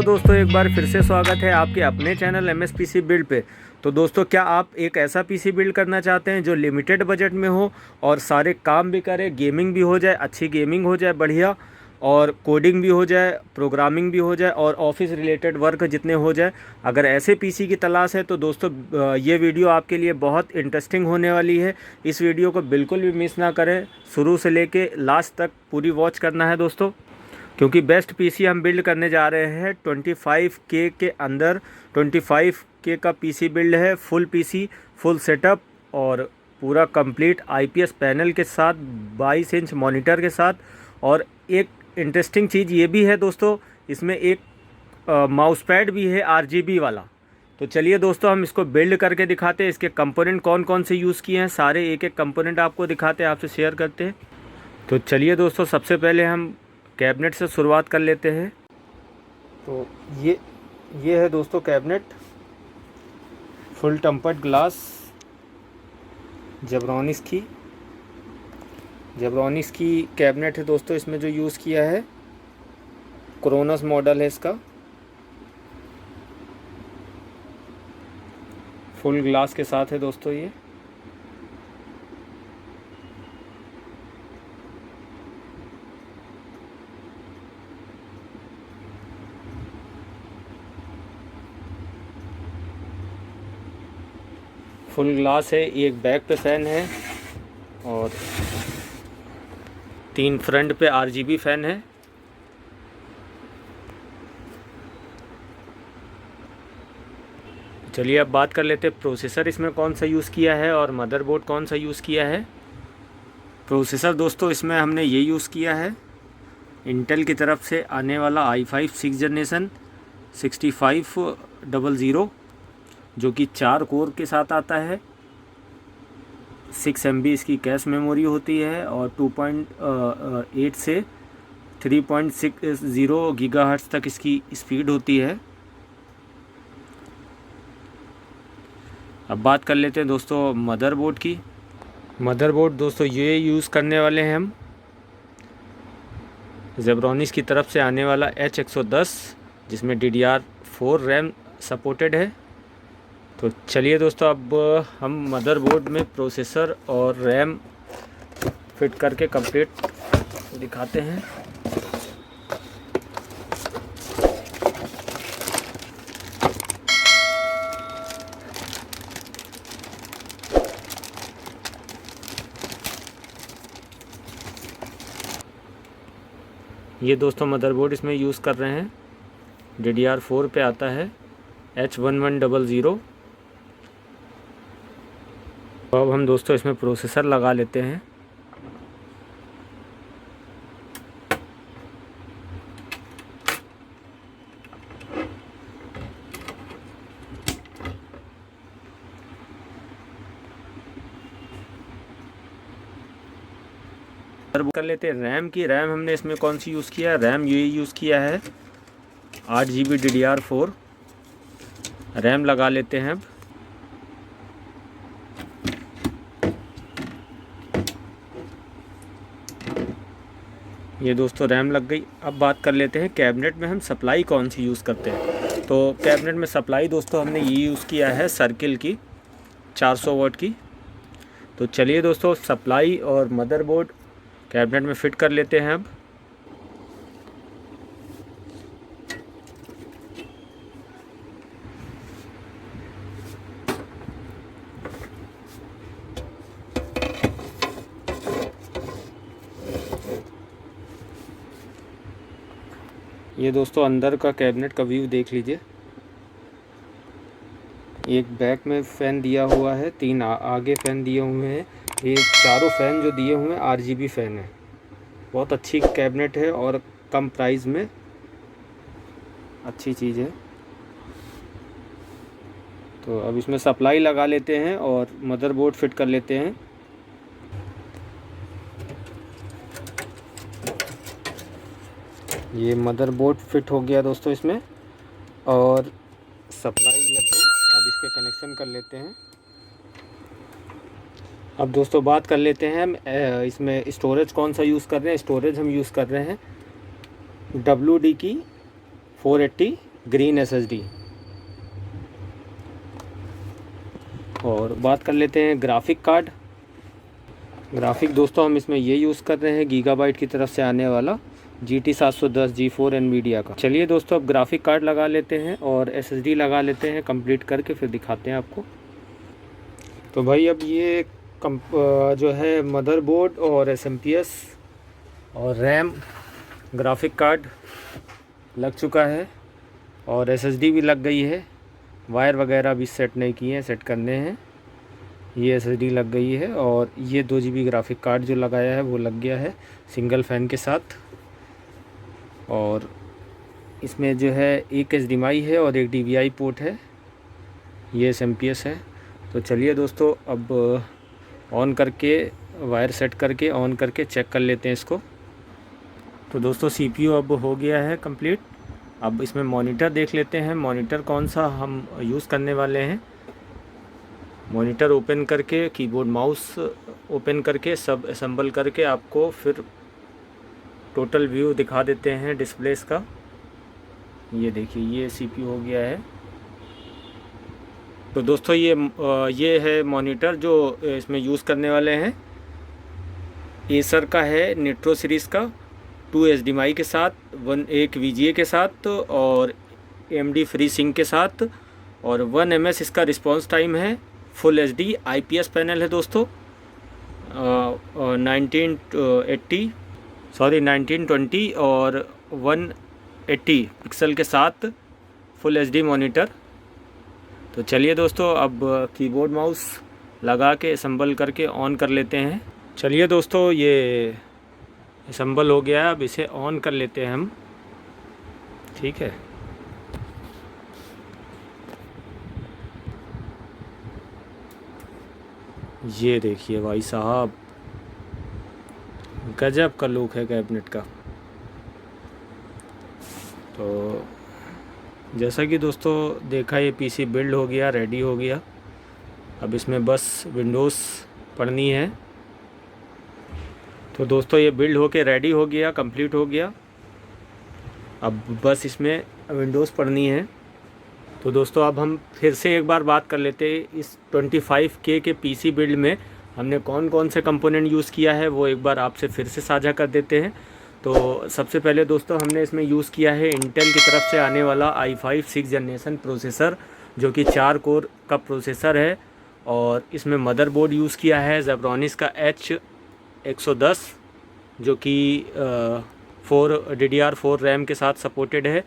Hello दोस्तों, एक बार फिर से स्वागत है आपके अपने चैनल MSPC बिल्ड पे। तो दोस्तों, क्या आप एक ऐसा पीसी बिल्ड करना चाहते हैं जो लिमिटेड बजट में हो और सारे काम भी करे, गेमिंग भी हो जाए, अच्छी गेमिंग हो जाए बढ़िया, और कोडिंग भी हो जाए, प्रोग्रामिंग भी हो जाए और ऑफिस रिलेटेड वर्क जितने हो जाए। अगर ऐसे पीसी की तलाश है तो दोस्तों ये वीडियो आपके लिए बहुत इंटरेस्टिंग होने वाली है। इस वीडियो को बिल्कुल भी मिस ना करें, शुरू से लेके लास्ट तक पूरी वॉच करना है दोस्तों, क्योंकि बेस्ट पीसी हम बिल्ड करने जा रहे हैं 25K के अंदर। 25K का पीसी बिल्ड है, फुल पीसी, फुल सेटअप और पूरा कंप्लीट आईपीएस पैनल के साथ, 22 इंच मॉनिटर के साथ। और एक इंटरेस्टिंग चीज़ ये भी है दोस्तों, इसमें एक माउस पैड भी है RGB वाला। तो चलिए दोस्तों, हम इसको बिल्ड करके दिखाते हैं। इसके कंपोनेंट कौन कौन से यूज़ किए हैं, सारे एक एक कंपोनेंट आपको दिखाते हैं, आपसे शेयर करते हैं। तो चलिए दोस्तों, सबसे पहले हम कैबिनेट से शुरुआत कर लेते हैं। तो ये है दोस्तों cabinet, full tempered glass, Zebronics की कैबिनेट है दोस्तों। इसमें जो यूज़ किया है क्रोनस मॉडल है इसका, फुल ग्लास के साथ है दोस्तों ये। फुल ग्लास है, एक बैक पे फ़ैन है और 3 फ्रंट पे RGB फ़ैन है। चलिए अब बात कर लेते हैं प्रोसेसर इसमें कौन सा यूज़ किया है और मदरबोर्ड कौन सा यूज़ किया है। प्रोसेसर दोस्तों इसमें हमने ये यूज़ किया है इंटेल की तरफ से आने वाला i5 6th जनरेशन 6500, जो कि 4 कोर के साथ आता है। 6 MB इसकी कैश मेमोरी होती है और 2.8 से 3.60 गीगाहर्ट्ज़ तक इसकी स्पीड होती है। अब बात कर लेते हैं दोस्तों मदरबोर्ड की। मदरबोर्ड दोस्तों ये यूज़ करने वाले हैं हम जेब्रॉनिक्स की तरफ से आने वाला H110, जिसमें DDR4 रैम सपोर्टेड है। तो चलिए दोस्तों, अब हम मदरबोर्ड में प्रोसेसर और रैम फिट करके कंप्लीट दिखाते हैं। ये दोस्तों मदरबोर्ड इसमें यूज़ कर रहे हैं, DDR4 पे आता है H1100। तो अब हम दोस्तों इसमें प्रोसेसर लगा लेते हैं। कर लेते हैं रैम की। रैम हमने इसमें कौन सी यूज़ किया है, रैम ये यूज़ किया है 8GB DDR4 रैम लगा लेते हैं अब। ये दोस्तों रैम लग गई। अब बात कर लेते हैं कैबिनेट में हम सप्लाई कौन सी यूज़ करते हैं। तो कैबिनेट में सप्लाई दोस्तों हमने ये यूज़ किया है सर्किल की 400 वाट की। तो चलिए दोस्तों, सप्लाई और मदरबोर्ड कैबिनेट में फ़िट कर लेते हैं अब। ये दोस्तों अंदर का कैबिनेट का व्यू देख लीजिए। एक बैक में फ़ैन दिया हुआ है, 3 आगे फ़ैन दिए हुए हैं। ये चारों फ़ैन जो दिए हुए हैं RGB फ़ैन है। बहुत अच्छी कैबिनेट है और कम प्राइस में अच्छी चीज़ है। तो अब इसमें सप्लाई लगा लेते हैं और मदरबोर्ड फिट कर लेते हैं। ये मदरबोर्ड फिट हो गया दोस्तों इसमें और सप्लाई लग गई। अब इसके कनेक्शन कर लेते हैं। अब दोस्तों बात कर लेते हैं हम इसमें स्टोरेज कौन सा यूज़ कर रहे हैं। स्टोरेज हम यूज़ कर रहे हैं WD की 480 ग्रीन एसएसडी। और बात कर लेते हैं ग्राफिक कार्ड। ग्राफिक दोस्तों हम इसमें ये यूज़ कर रहे हैं गीगाबाइट की तरफ से आने वाला GT 710 G4 एनवीडिया का। चलिए दोस्तों अब ग्राफिक कार्ड लगा लेते हैं और एसएसडी लगा लेते हैं, कंप्लीट करके फिर दिखाते हैं आपको। तो भाई अब ये जो है मदरबोर्ड और SMPS और रैम ग्राफिक कार्ड लग चुका है और एसएसडी भी लग गई है। वायर वगैरह भी सेट नहीं किए हैं, सेट करने हैं। ये एसएसडी लग गई है और ये 2 GB ग्राफिक कार्ड जो लगाया है वो लग गया है सिंगल फ़ैन के साथ। और इसमें जो है एक HDMI है और एक DVI पोर्ट है, ये SMPS है। तो चलिए दोस्तों अब ऑन करके वायर सेट करके ऑन करके चेक कर लेते हैं इसको। तो दोस्तों CPU अब हो गया है कंप्लीट। अब इसमें मॉनिटर देख लेते हैं, मॉनिटर कौन सा हम यूज़ करने वाले हैं। मॉनिटर ओपन करके कीबोर्ड माउस ओपन करके सब असेंबल करके आपको फिर टोटल व्यू दिखा देते हैं डिस्प्लेस का। ये देखिए ये CPU हो गया है। तो दोस्तों ये है मॉनिटर जो इसमें यूज़ करने वाले हैं। एसर का है निट्रो सीरीज़ का, 2 HDMI के साथ, एक VGA के साथ और AMD फ्री सिंक के साथ और 1 ms इसका रिस्पॉन्स टाइम है। फुल HD IPS पैनल है दोस्तों। 1920 और 180 पिक्सल के साथ फुल HD मॉनिटर। तो चलिए दोस्तों अब कीबोर्ड माउस लगा के असम्बल करके ऑन कर लेते हैं। चलिए दोस्तों ये असम्बल हो गया है, अब इसे ऑन कर लेते हैं हम। ठीक है, ये देखिए भाई साहब गजब का लुक है कैबिनेट का। तो जैसा कि दोस्तों देखा ये PC बिल्ड हो गया, रेडी हो गया। अब इसमें बस विंडोज़ पढ़नी है। तो दोस्तों ये बिल्ड होके रेडी हो गया, कंप्लीट हो गया। अब बस इसमें विंडोज़ पढ़नी है। तो दोस्तों अब हम फिर से एक बार बात कर लेते हैं इस 25K के PC बिल्ड में हमने कौन कौन से कंपोनेंट यूज़ किया है, वो एक बार आपसे फिर से साझा कर देते हैं। तो सबसे पहले दोस्तों हमने इसमें यूज़ किया है इंटेल की तरफ से आने वाला i5 6th जनरेशन प्रोसेसर, जो कि 4 कोर का प्रोसेसर है। और इसमें मदरबोर्ड यूज़ किया है ज़ेब्रॉनिक्स का H110, जो कि 4 DDR4 रैम के साथ सपोर्टेड है।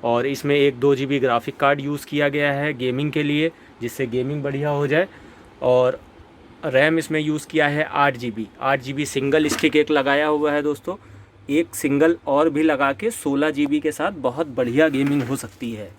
और इसमें एक 2 GB ग्राफिक कार्ड यूज़ किया गया है गेमिंग के लिए, जिससे गेमिंग बढ़िया हो जाए। और रैम इसमें यूज़ किया है 8 GB सिंगल स्टिक एक लगाया हुआ है दोस्तों। एक सिंगल और भी लगा के 16 GB के साथ बहुत बढ़िया गेमिंग हो सकती है।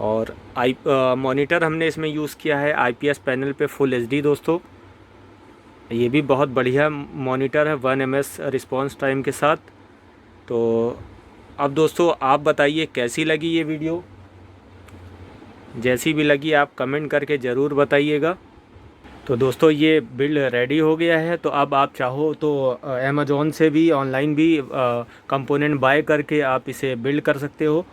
और मॉनिटर हमने इसमें यूज़ किया है IPS पैनल पे फुल HD दोस्तों। ये भी बहुत बढ़िया मॉनिटर है 1 ms रिस्पॉन्स टाइम के साथ। तो अब दोस्तों आप बताइए कैसी लगी ये वीडियो। जैसी भी लगी आप कमेंट करके ज़रूर बताइएगा। तो दोस्तों ये बिल्ड रेडी हो गया है। तो अब आप चाहो तो अमेज़ॉन से भी ऑनलाइन भी कंपोनेंट बाय करके आप इसे बिल्ड कर सकते हो।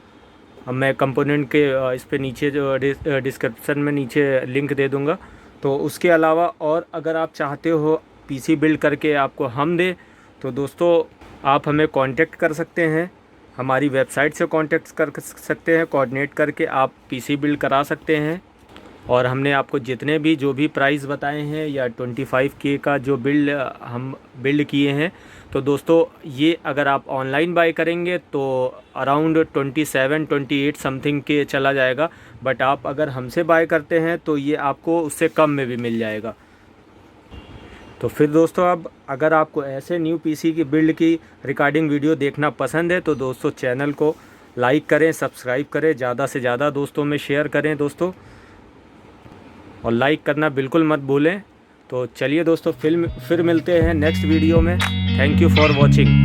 मैं कंपोनेंट के इस पे नीचे जो डिस्क्रिप्शन में नीचे लिंक दे दूँगा। तो उसके अलावा और अगर आप चाहते हो PC बिल्ड करके आपको हम दें, तो दोस्तों आप हमें कांटेक्ट कर सकते हैं। हमारी वेबसाइट से कांटेक्ट कर सकते हैं, कोऑर्डिनेट करके आप PC बिल्ड करा सकते हैं। और हमने आपको जितने भी जो भी प्राइस बताए हैं या 25K का जो बिल्ड हम बिल्ड किए हैं, तो दोस्तों ये अगर आप ऑनलाइन बाय करेंगे तो अराउंड 27-28 समथिंग के चला जाएगा। बट आप अगर हमसे बाय करते हैं तो ये आपको उससे कम में भी मिल जाएगा। तो फिर दोस्तों अब अगर आपको ऐसे न्यू PC की बिल्ड की रिकॉर्डिंग वीडियो देखना पसंद है तो दोस्तों चैनल को लाइक करें, सब्सक्राइब करें, ज़्यादा से ज़्यादा दोस्तों में शेयर करें दोस्तों, और लाइक करना बिल्कुल मत भूलें। तो चलिए दोस्तों फिर मिलते हैं नेक्स्ट वीडियो में। Thank you for watching.